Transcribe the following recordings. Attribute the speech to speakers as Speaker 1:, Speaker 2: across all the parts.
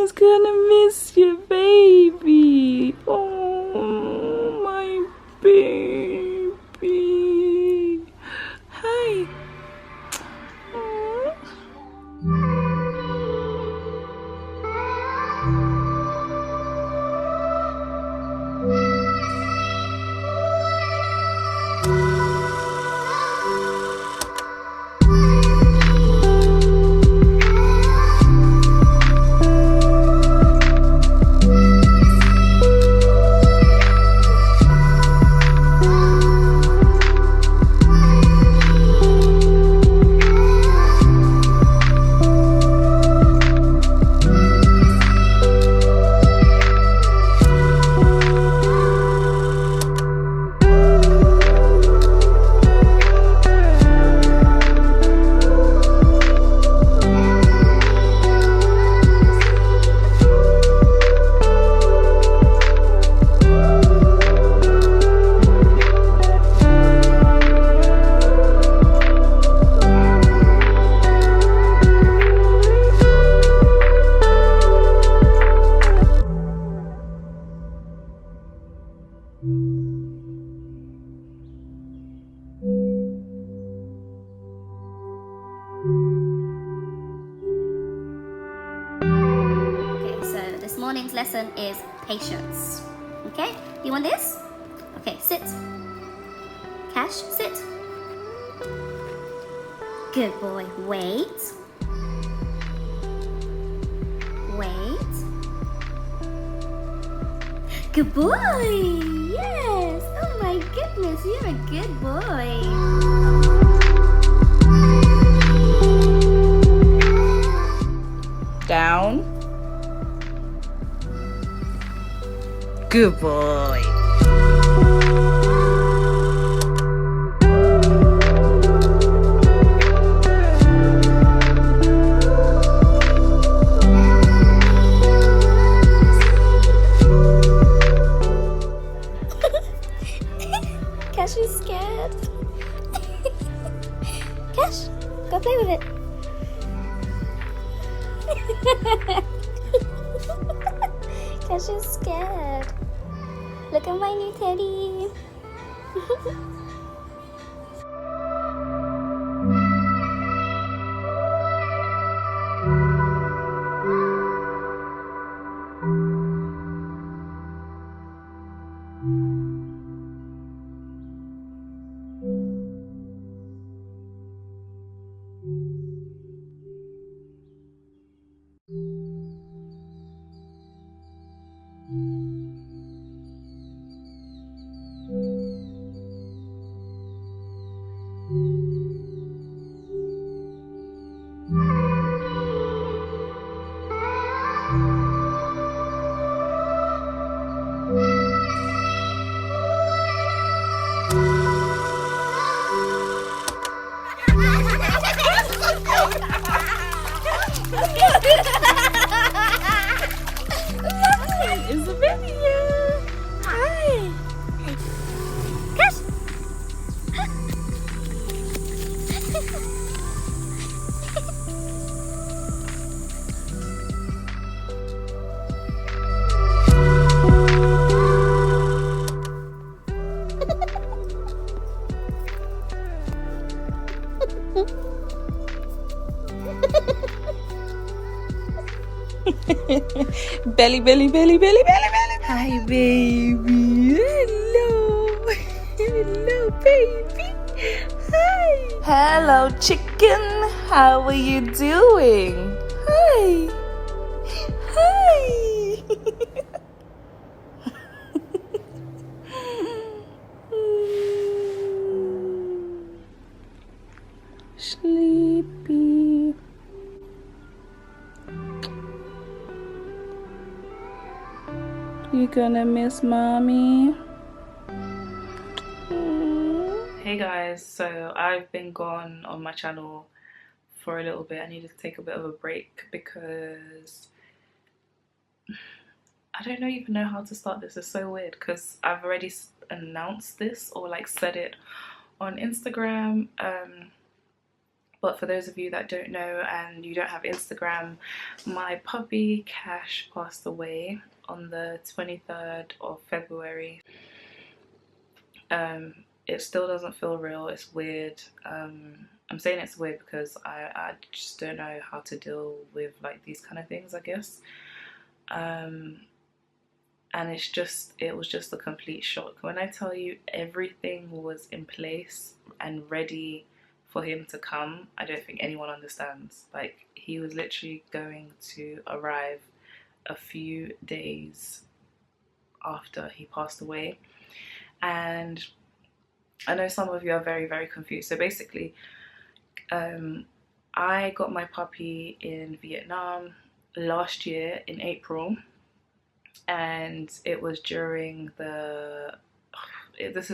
Speaker 1: was gonna miss you, baby. Oh, my baby. Hi. Aw.
Speaker 2: Morning's lesson is patience. Okay, you want this? Okay, sit. Kash, sit. Good boy. Wait. Wait. Good boy. Yes. Oh my goodness, you're a good boy.
Speaker 1: Down. Good boy.
Speaker 2: Kash is scared. Kash, go play with it. Kash is scared. Look at my new teddy.
Speaker 1: It's a video.
Speaker 2: Hi. Kash.
Speaker 1: Belly, belly, belly, belly, belly, belly. Hi, baby. Hello. Hello, baby. Hi. Hello, chicken. How are you doing? Hi. Hi. Sleepy. You gonna miss mommy? Hey guys, so I've been gone on my channel for a little bit. I needed to take a bit of a break because I don't even know how to start this. It's so weird because I've already announced this or like said it on Instagram, But for those of you that don't know and you don't have Instagram, my puppy Kash passed away on the 23rd of February. It still doesn't feel real. It's weird. I'm saying it's weird because I just don't know how to deal with like these kind of things, I guess. And it was just a complete shock. When I tell you everything was in place and ready for him to come, I don't think anyone understands. Like, he was literally going to arrive a few days after he passed away. And I know some of you are very, very confused. So basically, I got my puppy in Vietnam last year in April, and it was during this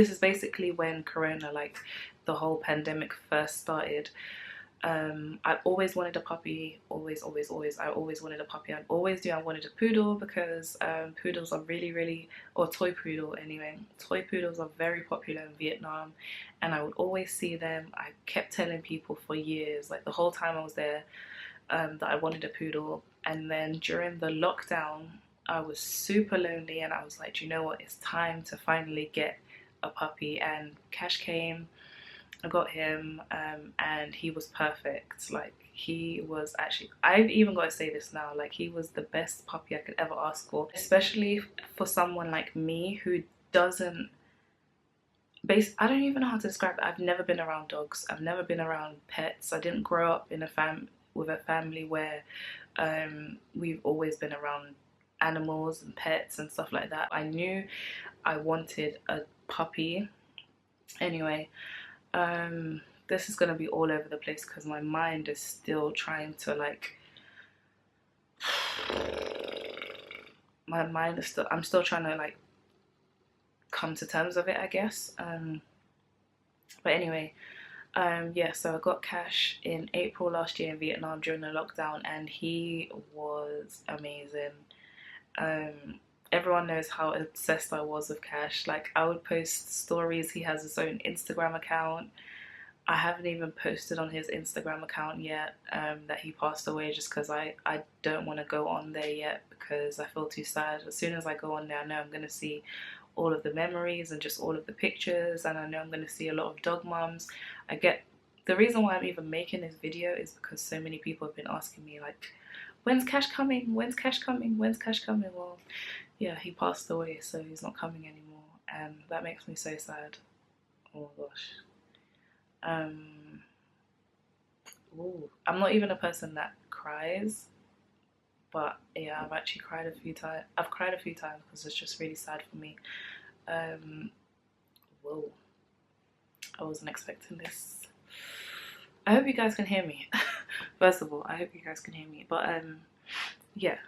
Speaker 1: is basically when Corona, like the whole pandemic first started. I always wanted a puppy, always. I always wanted a puppy. I always knew I wanted a poodle because poodles are really, or toy poodle anyway. Toy poodles are very popular in Vietnam, and I would always see them. I kept telling people for years, like the whole time I was there, that I wanted a poodle. And then during the lockdown, I was super lonely, and I was like, do you know what? It's time to finally get a puppy. And Cash came. I got him, and he was perfect. Like, he was actually, I've even got to say this now, like, he was the best puppy I could ever ask for, especially for someone like me who doesn't, I don't even know how to describe it. I've never been around dogs. I've never been around pets. I didn't grow up in with a family where we've always been around animals and pets and stuff like that. I knew I wanted a puppy. Anyway, this is gonna be all over the place because my mind is still trying to like I'm still trying to like come to terms with it, I guess. But anyway, yeah, so I got Cash in April last year in Vietnam during the lockdown, and he was amazing. Everyone knows how obsessed I was with Cash. Like, I would post stories. He has his own Instagram account. I haven't even posted on his Instagram account yet, that he passed away, just because I don't want to go on there yet because I feel too sad. As soon as I go on there, I know I'm going to see all of the memories and just all of the pictures, and I know I'm going to see a lot of dog mums. The reason why I'm even making this video is because so many people have been asking me, like, when's Cash coming? When's Cash coming? When's Cash coming? Well, yeah, he passed away, so he's not coming anymore, and that makes me so sad. Oh my gosh. Ooh, I'm not even a person that cries, but yeah, I've actually cried a few times. I've cried a few times because it's just really sad for me. Whoa, I wasn't expecting this. I hope you guys can hear me. First of all, I hope you guys can hear me. But yeah.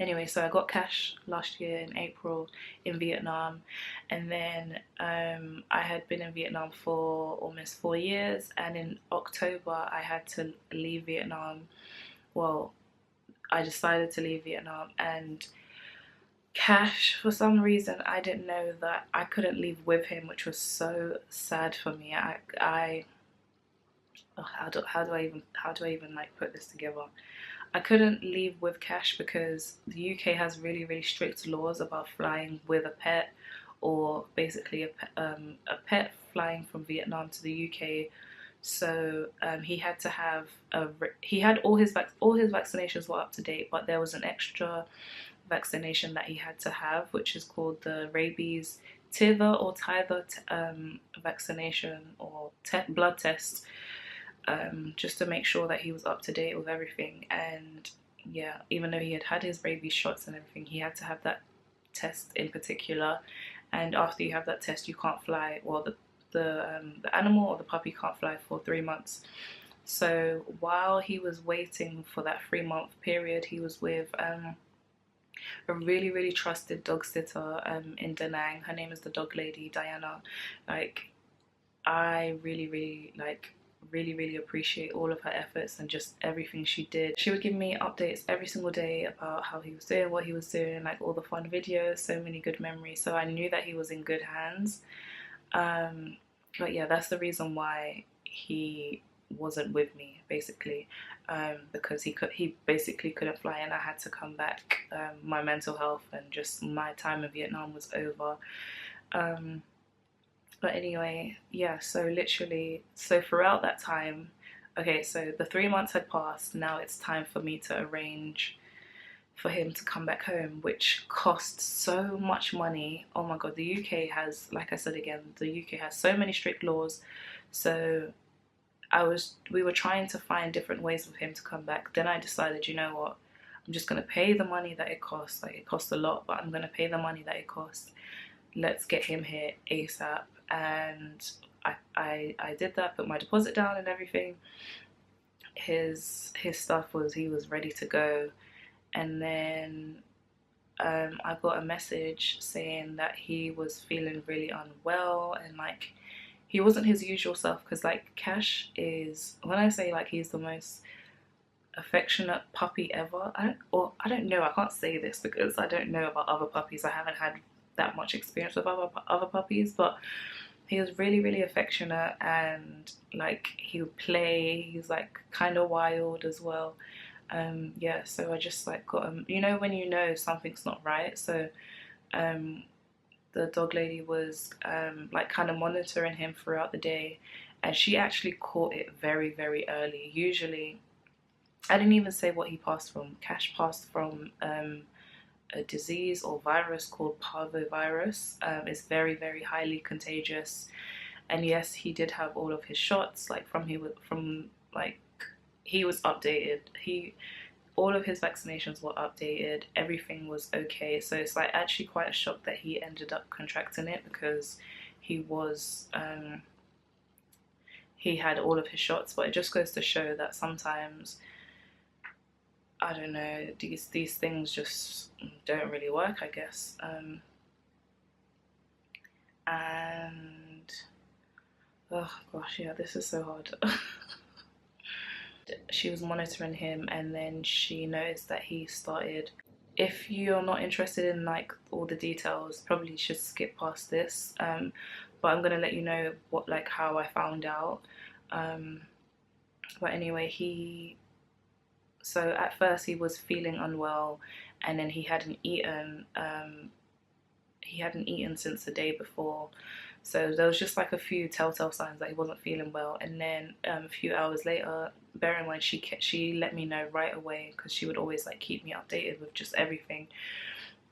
Speaker 1: Anyway, so I got Cash last year in April in Vietnam, and then I had been in Vietnam for almost 4 years, and in October I had to leave Vietnam. Well, I decided to leave Vietnam, and Cash, for some reason, I didn't know that I couldn't leave with him, which was so sad for me. How do I even like put this together? I couldn't leave with Cash because the UK has really strict laws about flying with a pet, or basically a pet flying from Vietnam to the UK. So he had to have he had all his vaccinations were up to date, but there was an extra vaccination that he had to have, which is called the rabies tither vaccination, or blood test. Just to make sure that he was up to date with everything. And yeah, even though he had had his rabies shots and everything, he had to have that test in particular. And after you have that test, you can't fly. Well, the animal or the puppy can't fly for 3 months. So while he was waiting for that 3-month period, he was with a really trusted dog sitter in Da Nang. Her name is the dog lady, Diana. Like, I really appreciate all of her efforts and just everything she did. She would give me updates every single day about how he was doing, what he was doing, like all the fun videos, so many good memories. So I knew that he was in good hands. But yeah, that's the reason why he wasn't with me basically, because he basically couldn't fly, and I had to come back. My mental health and just my time in Vietnam was over. Um, but anyway, yeah, so literally, so throughout that time, okay, so the 3 months had passed. Now it's time for me to arrange for him to come back home, which costs so much money. Oh my god, the UK has, like I said again, the UK has so many strict laws. So we were trying to find different ways for him to come back. Then I decided, you know what, I'm just gonna pay the money that it costs. Like, it costs a lot, but I'm gonna pay the money that it costs. Let's get him here ASAP. And I did that, put my deposit down and everything. His stuff was, he was ready to go. And then I got a message saying that he was feeling really unwell, and like he wasn't his usual self, because like Kash is, when I say like he's the most affectionate puppy ever, I don't know, I can't say this because I don't know about other puppies. I haven't had that much experience with other puppies, but he was really, really affectionate, and like he would play. He's like kind of wild as well. Yeah, so I just like got him, you know, when you know something's not right. So um, the dog lady was like kind of monitoring him throughout the day, and she actually caught it very, very early. Usually, I didn't even say what he passed from. Kash passed from a disease or virus called Parvo virus. It's very, very highly contagious, and yes, he did have all of his shots. Like he was updated. All of his vaccinations were updated. Everything was okay. So it's like actually quite a shock that he ended up contracting it, because he was he had all of his shots. But it just goes to show that sometimes, I don't know, these things just don't really work, I guess. And oh gosh, yeah, this is so hard. She was monitoring him, and then she noticed that he started. If you're not interested in like all the details, probably should skip past this. But I'm gonna let you know how I found out. Um, but anyway, so at first he was feeling unwell, and then he hadn't eaten. He hadn't eaten since the day before. So there was just like a few telltale signs that he wasn't feeling well. And then a few hours later, bear in mind she let me know right away, because she would always like keep me updated with just everything.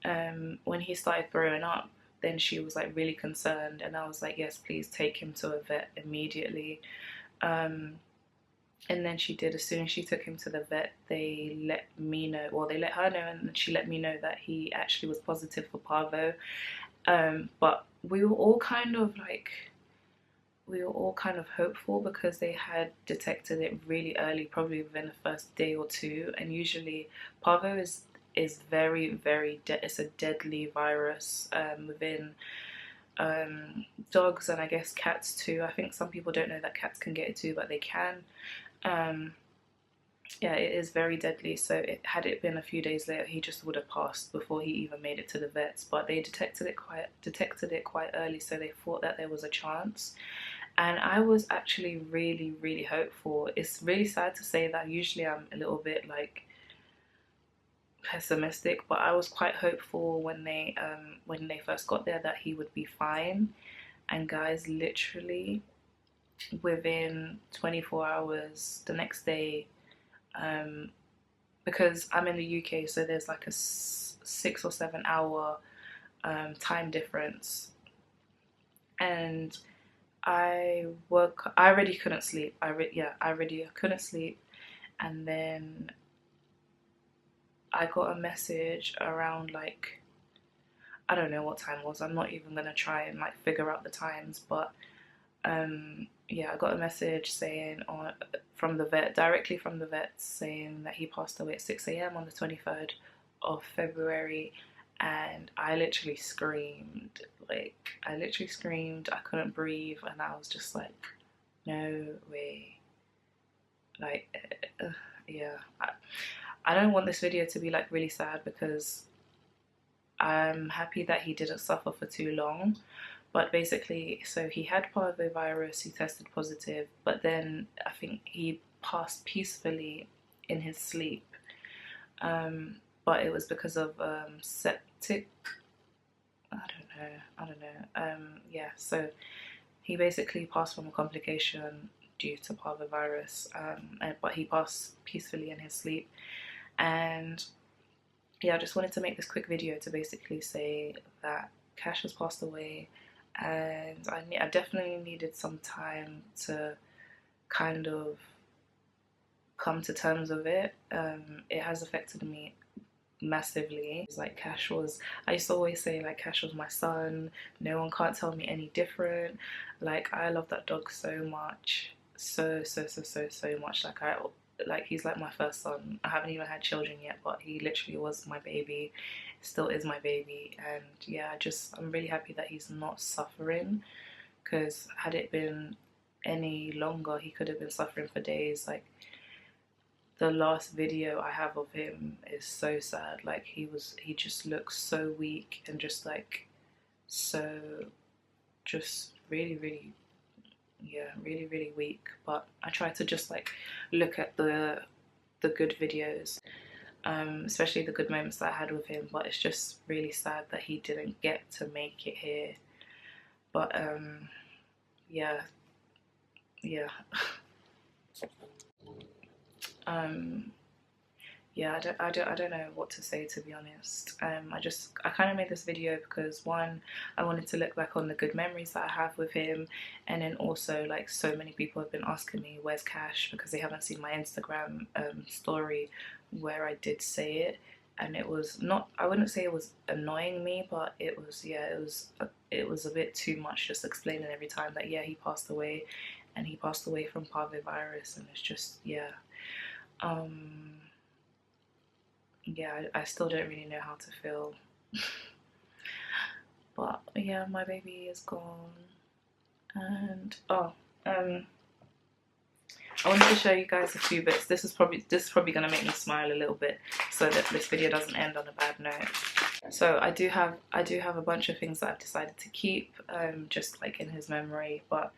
Speaker 1: When he started throwing up, then she was like really concerned, and I was like, yes, please take him to a vet immediately. And then she did. As soon as she took him to the vet, they let me know, well, they let her know, and she let me know that he actually was positive for Parvo. But we were all kind of hopeful, because they had detected it really early, probably within the first day or two. And usually Parvo is very, very it's a deadly virus within dogs, and I guess cats too. I think some people don't know that cats can get it too, but they can. Yeah, it is very deadly. So had it been a few days later, he just would have passed before he even made it to the vets. But they detected it quite early, so they thought that there was a chance. And I was actually really, really hopeful. It's really sad to say that usually I'm a little bit like pessimistic, but I was quite hopeful when they first got there that he would be fine. And guys, literally within 24 hours, the next day, because I'm in the UK, so there's like a 6 or 7 hour time difference, and I already couldn't sleep. I already couldn't sleep, and then I got a message around like, I don't know what time it was. I'm not even gonna try and like figure out the times, but yeah, I got a message saying directly from the vet, saying that he passed away at 6 a.m. on the 23rd of February, and I literally screamed. I couldn't breathe, and I was just like, no way. Like, yeah. I don't want this video to be like really sad, because I'm happy that he didn't suffer for too long. But basically, so he had Parvo virus, he tested positive, but then I think he passed peacefully in his sleep. But it was because of septic. I don't know. Yeah, so he basically passed from a complication due to Parvo virus, but he passed peacefully in his sleep. And yeah, I just wanted to make this quick video to basically say that Kash has passed away, and I definitely needed some time to kind of come to terms with it. It has affected me massively. It's like Kash was, I used to always say like Kash was my son, no one can't tell me any different. Like I love that dog so much, so much. Like he's like my first son. I haven't even had children yet, but he literally was my baby, still is my baby. And yeah, I'm really happy that he's not suffering, because had it been any longer he could have been suffering for days. Like the last video I have of him is so sad. Like he just looks so weak and just like so just really yeah, really weak. But I try to just like look at the good videos, especially the good moments that I had with him. But it's just really sad that he didn't get to make it here. But yeah yeah, I don't know what to say, to be honest. I kind of made this video because, one, I wanted to look back on the good memories that I have with him, and then also like so many people have been asking me where's Kash, because they haven't seen my Instagram story where I did say it. And it was not, I wouldn't say it was annoying me, but it was, yeah, it was a bit too much, just explaining every time that yeah, he passed away, and he passed away from Parvo virus. And it's just, yeah, yeah, I still don't really know how to feel. But yeah, my baby is gone. And I wanted to show you guys a few bits. This is probably gonna make me smile a little bit, so that this video doesn't end on a bad note. So I do have a bunch of things that I've decided to keep, just like in his memory. But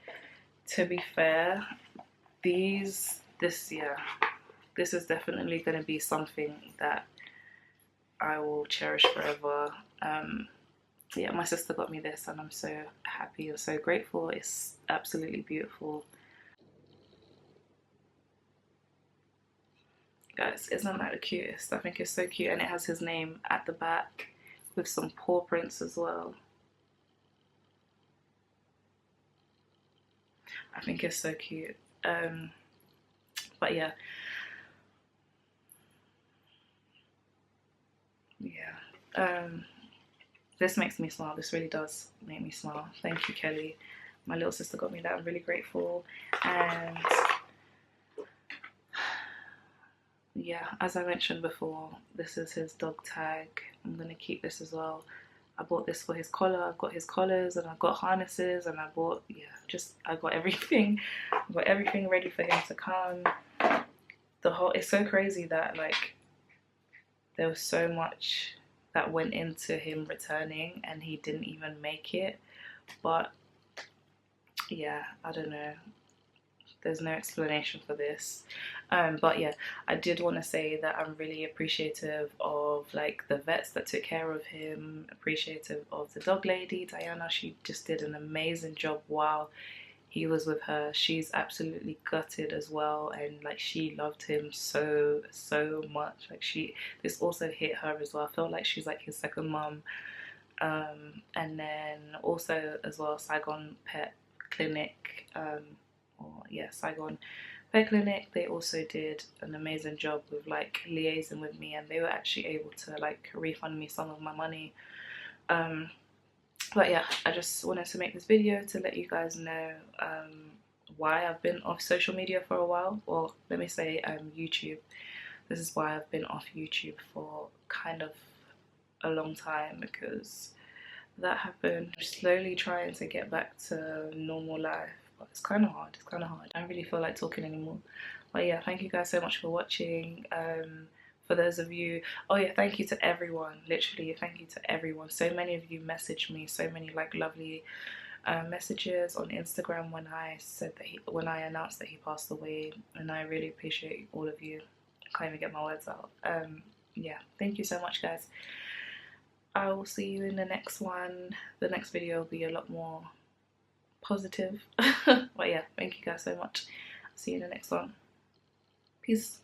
Speaker 1: to be fair, this is definitely gonna be something that I will cherish forever. Yeah, my sister got me this, and I'm so happy and so grateful. It's absolutely beautiful. Guys, isn't that the cutest? I think it's so cute, and it has his name at the back with some paw prints as well. I think it's so cute. But yeah. This makes me smile. This really does make me smile. Thank you, Kelly. My little sister got me that. I'm really grateful. And yeah, as I mentioned before, this is his dog tag. I'm gonna keep this as well. I bought this for his collar. I've got his collars, and I've got harnesses, and I got everything. I got everything ready for him to come. It's so crazy that like there was so much that went into him returning, and he didn't even make it. But yeah, I don't know. There's no explanation for this. But yeah, I did want to say that I'm really appreciative of like the vets that took care of him, appreciative of the dog lady, Diana. She just did an amazing job while he was with her. She's absolutely gutted as well, and like she loved him so much. Like this also hit her as well. I felt like she's like his second mum. And then also as well, Saigon Pet Clinic, Saigon Pet Clinic, they also did an amazing job with like liaising with me, and they were actually able to like refund me some of my money. But yeah, I just wanted to make this video to let you guys know why I've been off social media for a while. Well, let me say YouTube. This is why I've been off YouTube for kind of a long time, because that happened. I'm slowly trying to get back to normal life, but it's kind of hard. I don't really feel like talking anymore. But yeah, thank you guys so much for watching. For those of you, oh yeah, thank you to everyone, literally thank you to everyone. So many of you messaged me, so many like lovely messages on Instagram when I said that when I announced that he passed away, and I really appreciate all of you. I can't even get my words out. Yeah, thank you so much, guys. I will see you in the next one. The next video will be a lot more positive. But yeah, thank you guys so much. I'll see you in the next one. Peace.